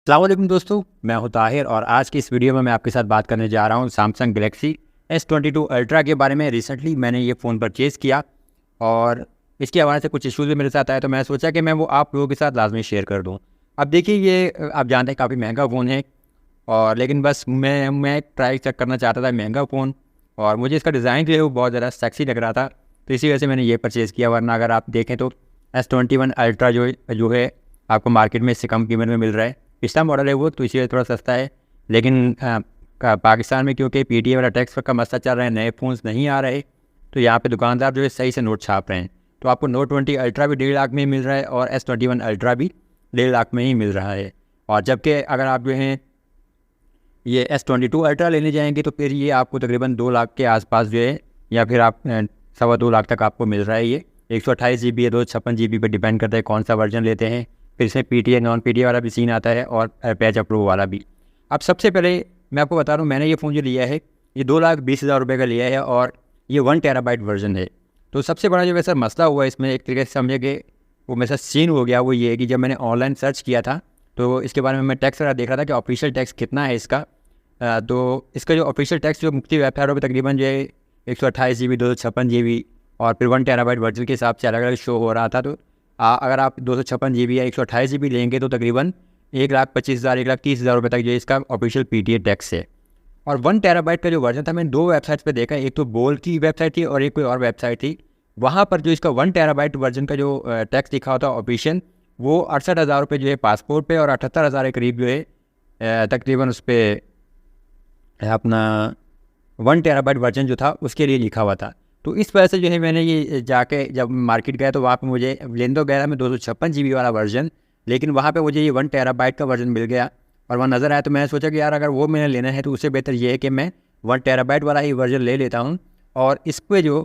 अस्सलाम वालेकुम दोस्तों, मैं हूं ताहिर और आज की इस वीडियो में मैं आपके साथ बात करने जा रहा हूं सैमसंग गैलेक्सी S22 अल्ट्रा के बारे में। रिसेंटली मैंने ये फ़ोन परचेज़ किया और इसके हवाले से कुछ इश्यूज़ भी मेरे साथ आए, तो मैं सोचा कि मैं वो आप लोगों के साथ लाजमी शेयर कर दूं। अब देखिए, ये आप जानते हैं काफ़ी महंगा फ़ोन है और लेकिन बस मैं ट्राई चेक करना चाहता था महंगा फ़ोन, और मुझे इसका डिज़ाइन जो है वो बहुत ज़्यादा सेक्सी लग रहा था, तो इसी वजह से मैंने ये परचेज़ किया। वरना अगर आप देखें तो S21 अल्ट्रा जो है आपको मार्केट में इससे कम कीमत में मिल रहा है। पिछला मॉडल है वो, तो इसीलिए थोड़ा सस्ता है। लेकिन पाकिस्तान में क्योंकि PTA वाला टैक्स का मसला चल रहा है, नए फ़ोन्स नहीं आ रहे, तो यहाँ पे दुकानदार जो है सही से नोट छाप रहे हैं। तो आपको नोट 20 अल्ट्रा भी 1.5 लाख में मिल रहा है और S21 अल्ट्रा भी 1.5 लाख में ही मिल रहा है। और जबकि अगर आप जो हैं ये S22 अल्ट्रा लेने जाएंगे तो फिर ये आपको तकरीबन 2 लाख के आसपास जो है, या फिर आप 2.25 लाख तक आपको मिल रहा है। ये 128 GB है, 256 GB पर डिपेंड करता है कौन सा वर्जन लेते हैं। फिर इसमें PTA नॉन PTA वाला भी सीन आता है और पैच अप्रूव वाला भी। अब सबसे पहले मैं आपको बता रहा हूँ, मैंने ये फ़ोन जो लिया है ये 2,20,000 रुपये का लिया है और ये 1 टेराबाइट वर्जन है। तो सबसे बड़ा जो वैसा मसला हुआ इसमें, एक तरीके से समझे कि वो मेरे साथ सीन हो गया, वो ये है कि जब मैंने ऑनलाइन सर्च किया था तो इसके बारे में मैं टैक्स वगैरह देख रहा था कि ऑफिशियल टैक्स कितना है इसका। तो इसका जो ऑफिशियल टैक्स जो मुख्तलिफ वेबसाइटों पर तकरीबन जो है 128 GB, 256 GB और फिर 1 टेराबाइट वर्जन के हिसाब से अलग अलग शो हो रहा था। तो अगर आप 256 GB या 128 GB लेंगे तो तकरीबन 1,25,000, 1,30,000 रुपये तक जो है इसका ऑफिशियल PTA टैक्स है। और 1 टेराबाइट का जो वर्जन था, मैंने 2 वेबसाइट्स पे देखा, एक तो बोल की वेबसाइट थी और एक कोई और वेबसाइट थी। वहाँ पर जो इसका 1 टेराबाइट वर्जन का जो टैक्स लिखा होता ऑफिशियल, वो 68,000 रुपये जो है पासपोर्ट पे और 78,000 के करीब जो है तकरीबन उस पर अपना 1 टेराबाइट वर्जन जो था उसके लिए लिखा हुआ था। तो इस वजह से जो है मैंने ये जाके जब मार्केट गया तो वहाँ पे मुझे लेने तो गया मैं 256 GB वाला वर्जन, लेकिन वहाँ पे मुझे ये 1 टेराबाइट का वर्जन मिल गया और वहाँ नज़र आया। तो मैंने सोचा कि यार अगर वो मैंने लेना है तो उससे बेहतर ये है कि मैं 1 टेराबाइट वाला ही वर्जन ले लेता हूँ और इस पर जो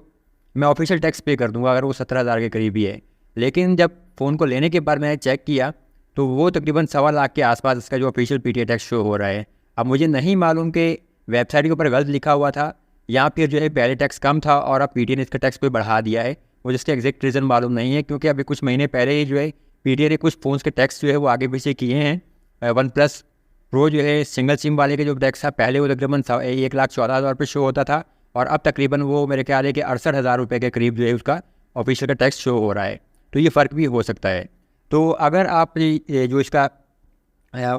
मैं ऑफिशियल टैक्स पे कर दूँगा, अगर वो 17,000 के करीब ही है। लेकिन जब फ़ोन को लेने के बाद मैंने चेक किया तो वो तकरीबन 1.25 लाख के आसपास इसका जो ऑफिशियल PTA टैक्स शो हो रहा है। अब मुझे नहीं मालूम कि वेबसाइट के ऊपर गलत लिखा हुआ था या फिर जो है पहले टैक्स कम था और अब PTA ने इसका टैक्स कोई बढ़ा दिया है। मुझे इसका एग्जैक्ट रीज़न मालूम नहीं है, क्योंकि अभी कुछ महीने पहले ही जो है PTA ने कुछ फ़ोन्स के टैक्स जो है वो आगे पीछे किए हैं। OnePlus Pro जो है सिंगल सिम वाले के जो टैक्स था पहले वो तकरीबन 1,14,000 रुपये शो होता था और अब तकरीबन वो मेरे ख्याल है कि 68,000 रुपये के करीब जो है उसका ऑफिशियल का टैक्स शो हो रहा है। तो ये फ़र्क भी हो सकता है। तो अगर आप जो इसका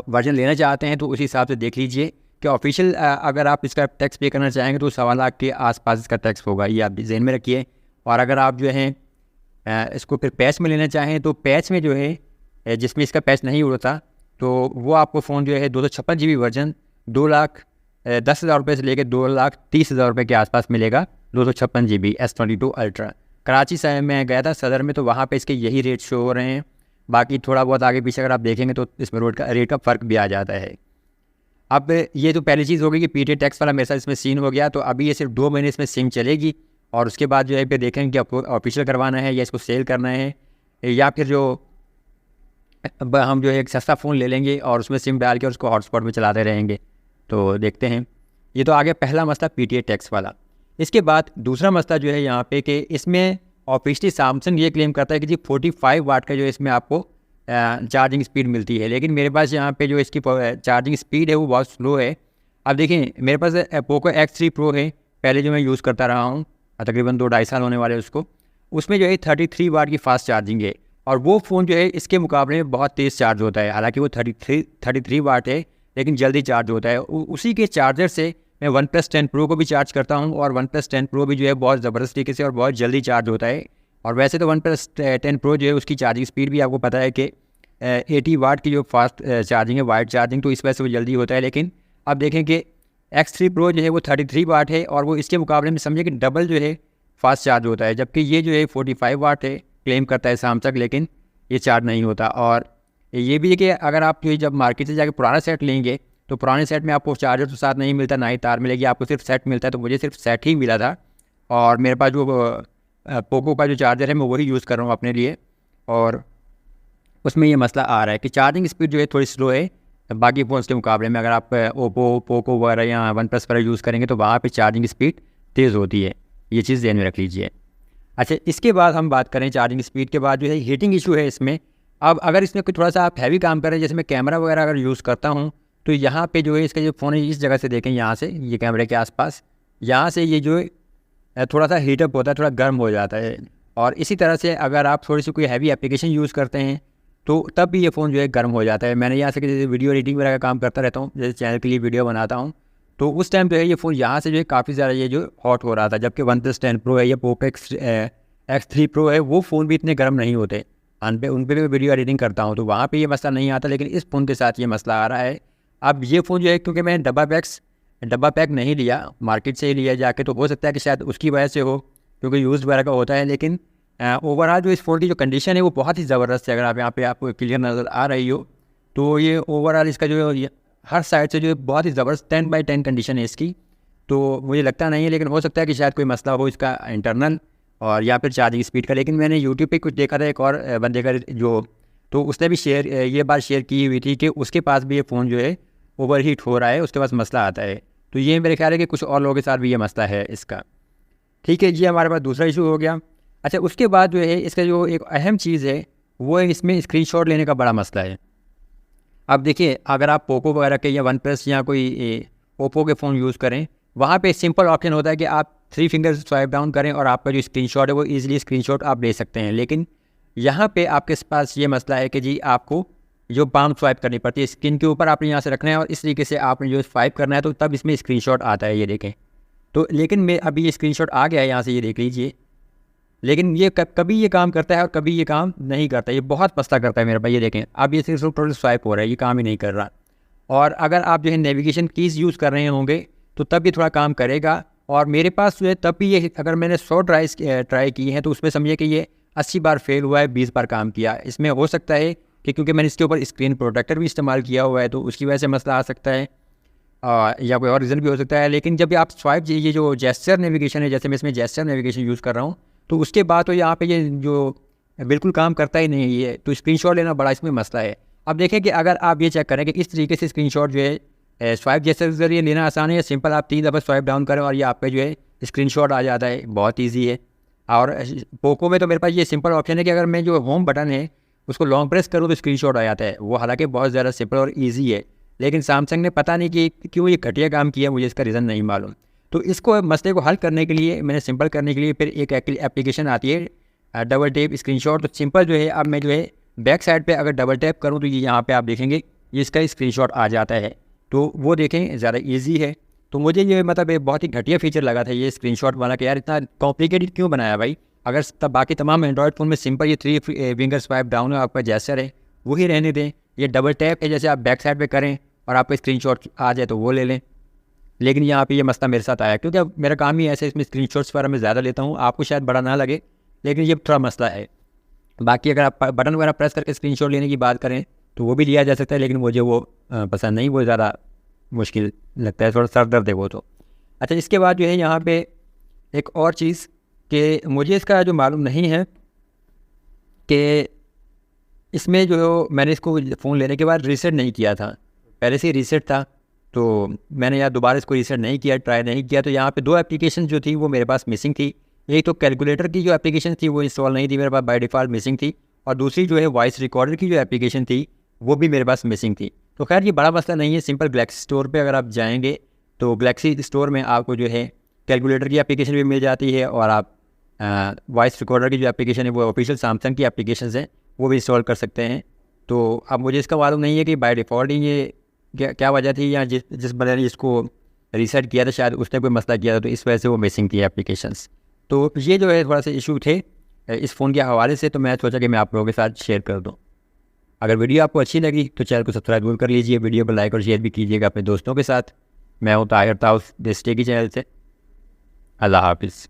वर्जन लेना चाहते हैं तो उसी हिसाब से देख लीजिए कि ऑफिशियल अगर आप इसका टैक्स पे करना चाहेंगे तो 1.25 लाख के आसपास इसका टैक्स होगा, ये आप जहन में रखिए। और अगर आप जो है इसको फिर पैच में लेना चाहें तो पैच में जो है जिसमें इसका पैच नहीं उड़ता, तो वो आपको फ़ोन जो है 256 GB वर्जन 2,10,000 रुपये से लेकर 2,30,000 रुपये के आसपास मिलेगा। 256 GB S22 अल्ट्रा कराची से मैं गया था सदर में, तो वहाँ पे इसके यही रेट शो हो रहे हैं। बाकी थोड़ा बहुत आगे पीछे अगर आप देखेंगे तो इसमें रेट का फ़र्क भी आ जाता है। अब ये तो पहली चीज़ हो गई कि PTA टैक्स वाला मेरे साथ इसमें सीन हो गया। तो अभी ये सिर्फ 2 महीने इसमें सिम चलेगी और उसके बाद जो है फिर देखेंगे कि आपको ऑफिशियल करवाना है या इसको सेल करना है, या फिर जो अब हम जो है एक सस्ता फ़ोन ले लेंगे और उसमें सिम डाल के उसको हॉटस्पॉट में चलाते रहेंगे। तो देखते हैं। ये तो आ गया पहला मसला PTA टैक्स वाला। इसके बाद दूसरा मसला जो है यहाँ पे कि इसमें ऑफिशियली सैमसंग ये क्लेम करता है कि जी 45 वाट का जो इसमें आपको चार्जिंग स्पीड मिलती है, लेकिन मेरे पास यहाँ पे जो इसकी चार्जिंग स्पीड है वो बहुत स्लो है। अब देखिए मेरे पास पोको X3 Pro है, पहले जो मैं यूज़ करता रहा हूँ, तकरीबन 2-2.5 साल होने वाले उसको। उसमें जो है 33 वाट की फास्ट चार्जिंग है और वो फ़ोन जो है इसके मुकाबले में बहुत तेज़ चार्ज होता है। हालांकि वो 33 वाट है लेकिन जल्दी चार्ज होता है। उसी के चार्जर से मैं OnePlus 10 Pro को भी चार्ज करता हूँ और OnePlus 10 Pro भी जो है बहुत ज़बरदस्त तरीके से और बहुत जल्दी चार्ज होता है। और वैसे तो OnePlus 10 Pro जो है उसकी चार्जिंग स्पीड भी आपको पता है कि 80 वाट की जो फास्ट चार्जिंग है, वाइड चार्जिंग, तो इस वजह से वो जल्दी होता है। लेकिन अब देखें कि X3 Pro जो है वो 33 वाट है और वो इसके मुकाबले में समझे कि डबल जो है फास्ट चार्ज होता है, जबकि ये जो है 45 वाट है क्लेम करता है सैमसंग, लेकिन ये चार्ज नहीं होता। और ये भी है कि अगर आप जो जब मार्केट से जाकर पुराना सेट लेंगे तो पुराने सेट में आपको चार्जर तो साथ नहीं मिलता, ना ही तार मिलेगी, आपको सिर्फ सेट मिलता है। तो मुझे सिर्फ सेट ही मिला था और मेरे पास जो पोको का जो चार्जर है मैं वही यूज़ कर रहा हूँ अपने लिए, और उसमें ये मसला आ रहा है कि चार्जिंग स्पीड जो है थोड़ी स्लो है बाकी फ़ोन्स के मुकाबले में। अगर आप ओप्पो, पोको वगैरह या OnePlus वगैरह यूज़ करेंगे तो वहाँ पे चार्जिंग स्पीड तेज़ होती है, ये चीज़ ध्यान में रख लीजिए। अच्छा, इसके बाद हम बात करें चार्जिंग स्पीड के बाद जो है हीटिंग इशू है इसमें। अब अगर इसमें कोई थोड़ा सा आप हैवी काम कर रहे हैं, जैसे मैं कैमरा वगैरह अगर यूज़ करता हूँ, तो यहाँ पे जो है इसका जो फ़ोन है इस जगह से देखें, यहाँ से ये कैमरे के आसपास, यहाँ से ये जो है थोड़ा सा हीटअप होता है, थोड़ा गर्म हो जाता है। और इसी तरह से अगर आप थोड़ी सी कोई हैवी एप्लीकेशन यूज़ करते हैं तो तब भी ये फ़ोन जो है गर्म हो जाता है। मैंने यहाँ से जैसे वीडियो एडिटिंग वगैरह का काम करता रहता हूँ, जैसे चैनल के लिए वीडियो बनाता हूँ, तो उस टाइम जो है ये फ़ोन यहाँ से जो है काफ़ी ज़्यादा ये जो हॉट हो रहा था। जबकि OnePlus 10 Pro है या पोको X3 Pro है, वो फ़ोन भी इतने गर्म नहीं होते। उन पे भी वीडियो एडिटिंग करता हूँ तो वहाँ पे ये मसला नहीं आता, लेकिन इस फ़ोन के साथ ये मसला आ रहा है। अब ये फ़ोन जो है, क्योंकि मैंने डब्बा पैक नहीं लिया, मार्केट से ही लिया जाके, तो हो सकता है कि शायद उसकी वजह से हो, क्योंकि यूज़ वगैरह का होता है। लेकिन ओवरऑल जो इस फ़ोन की जो कंडीशन है वो बहुत ही ज़बरदस्त है। अगर आप यहाँ पे आपको क्लियर नज़र आ रही हो तो ये ओवरऑल इसका जो हर साइड से जो बहुत ही ज़बरदस्त 10/10 कंडीशन है इसकी। तो मुझे लगता नहीं है, लेकिन हो सकता है कि शायद कोई मसला हो इसका इंटरनल और या फिर चार्जिंग स्पीड का। लेकिन मैंने यूट्यूब पे कुछ देखा था, एक और बंदे का जो, तो उसने भी ये बात शेयर की हुई थी कि उसके पास भी ये फ़ोन जो है ओवर हीट हो रहा है, उसके पास मसला आता है। तो ये मेरे ख्याल है कि कुछ और लोगों के साथ भी ये मसला है इसका। ठीक है जी, हमारे पास दूसरा इशू हो गया। अच्छा, उसके बाद जो है इसका जो एक अहम चीज़ है वो है इसमें स्क्रीनशॉट लेने का बड़ा मसला है। अब देखिए, अगर आप पोको वगैरह के या OnePlus या कोई ओप्पो के फ़ोन यूज़ करें, वहाँ पे सिंपल ऑप्शन होता है कि आप 3 फिंगर स्वाइप डाउन करें और आपका जो स्क्रीनशॉट है वो ईज़िली स्क्रीनशॉट आप ले सकते हैं। लेकिन यहाँ पे आपके पास ये मसला है कि जी आपको जो पाम स्वाइप करनी पड़ती है, स्क्रीन के ऊपर आपने यहाँ से रखना है और इस तरीके से आपने जो स्वाइप करना है, तो तब इसमें स्क्रीनशॉट आता है, ये देखें। तो लेकिन मैं अभी ये स्क्रीनशॉट आ गया है यहाँ से, ये देख लीजिए। लेकिन ये कभी ये काम करता है और कभी ये काम नहीं करता। ये बहुत मसला करता है मेरे भाई, ये देखें। अब ये सिर्फ टोटल स्वाइप हो रहा है, ये काम ही नहीं कर रहा। और अगर आप जो है नेविगेशन कीज़ यूज़ कर रहे होंगे तो तब भी थोड़ा काम करेगा। और मेरे पास जो है तब भी ये, अगर मैंने 100 ट्राई की हैं तो उसमें समझिए कि ये 80 बार फेल हुआ है, 20 बार काम किया। इसमें हो सकता है कि क्योंकि मैंने इसके ऊपर स्क्रीन प्रोटेक्टर भी इस्तेमाल किया हुआ है तो उसकी वजह से मसला आ सकता है, या कोई और रीज़न भी हो सकता है। लेकिन जब भी आप स्वाइप, ये जो जेस्चर नेविगेशन है, जैसे मैं इसमें जेस्चर नेविगेशन यूज़ कर रहा हूँ, तो उसके बाद तो यहाँ पे ये जो बिल्कुल काम करता ही नहीं है ये, तो स्क्रीनशॉट लेना बड़ा इसमें मसला है। अब देखें कि अगर आप ये चेक करें कि इस तरीके से स्क्रीनशॉट जो है स्वाइप जेस्चर के ज़रिए लेना आसान है, या सिंपल आप 3 दफ़ा स्वाइप डाउन करें और ये आप पे जो है स्क्रीनशॉट आ जाता है, बहुत ईजी है। और पोको में तो मेरे पास ये सिंपल ऑप्शन है कि अगर मैं जो होम बटन है उसको लॉन्ग प्रेस करूँ तो स्क्रीनशॉट आ जाता है। वो हालांकि बहुत ज़्यादा सिंपल और ईजी है, लेकिन सैमसंग ने पता नहीं कि क्यों ये घटिया काम किया, मुझे इसका रीज़न नहीं मालूम। तो इसको मसले को हल करने के लिए, मैंने सिंपल करने के लिए, फिर एक एप्लीकेशन आती है डबल टैप स्क्रीनशॉट। तो सिंपल जो है, अब मैं जो है बैक साइड पे अगर डबल टैप करूँ तो ये यहाँ पे आप देखेंगे ये इसका स्क्रीनशॉट आ जाता है। तो वो देखें, ज़्यादा इजी है। तो मुझे ये मतलब एक बहुत ही घटिया फीचर लगा था ये स्क्रीनशॉट वाला, कि यार इतना कॉम्प्लिकेटेड क्यों बनाया भाई। अगर बाकी तमाम एंड्रॉयड फ़ोन में सिंपल ये 3 फिंगर स्वाइप डाउन है, आपका जेस्चर है, वही रहने दें। ये डबल टैप है, जैसे आप बैक साइड पे करें और आपका स्क्रीनशॉट आ जाए तो वो ले लें। लेकिन यहाँ पे ये मसला मेरे साथ आया, क्योंकि अब मेरा काम ही ऐसे, इसमें स्क्रीनशॉट्स वगैरह मैं ज़्यादा लेता हूँ। आपको शायद बड़ा ना लगे, लेकिन ये थोड़ा मसला है। बाकी अगर आप बटन वगैरह प्रेस करके स्क्रीनशॉट लेने की बात करें तो वो भी लिया जा सकता है, लेकिन मुझे वो पसंद नहीं, वो ज़्यादा मुश्किल लगता है, थोड़ा सर दर्द है वो तो। अच्छा, इसके बाद जो है यहाँ पे एक और चीज़ कि मुझे इसका जो मालूम नहीं है कि इसमें जो मैंने इसको फ़ोन लेने के बाद रीसेट नहीं किया था, पहले से ही रीसेट था, तो मैंने यार दोबारा इसको रीसेट नहीं किया, ट्राई नहीं किया। तो यहाँ पे 2 एप्लीकेशन जो थी वो मेरे पास मिसिंग थी। एक तो कैलकुलेटर की जो एप्लीकेशन थी वो इंस्टॉल नहीं थी मेरे पास, बाय डिफ़ॉल्ट मिसिंग थी। और दूसरी जो है वॉइस रिकॉर्डर की जो एप्लीकेशन थी वो भी मेरे पास मिसिंग थी। तो खैर ये बड़ा मसला नहीं है, सिंपल गैलेक्सी स्टोर पे अगर आप जाएंगे तो गैलेक्सी स्टोर में आपको जो है कैलकुलेटर की एप्लीकेशन भी मिल जाती है, और आप वॉइस रिकॉर्डर की जो एप्लीकेशन है वो ऑफिशियल सैमसंग की एप्लीकेशन है, वो भी इंस्टॉल कर सकते हैं। तो अब मुझे इसका मालूम नहीं है कि बाय डिफ़ॉल्ट ही ये क्या वजह थी, या जिस बंदे ने इसको रीसेट किया था शायद उसने कोई मसला किया था, तो इस वजह से वो मिसिंग थी एप्लीकेशंस। तो ये जो है थोड़ा सा इशू थे इस फ़ोन के हवाले से, तो मैं सोचा कि मैं आप लोगों के साथ शेयर कर दूँ। अगर वीडियो आपको अच्छी लगी तो चैनल को सब्सक्राइब जरूर कर लीजिए, वीडियो को लाइक और शेयर भी कीजिएगा अपने दोस्तों के साथ। मैं हूँ ताहिर ताउस, देश टेकी चैनल से। अल्लाह हाफिज़।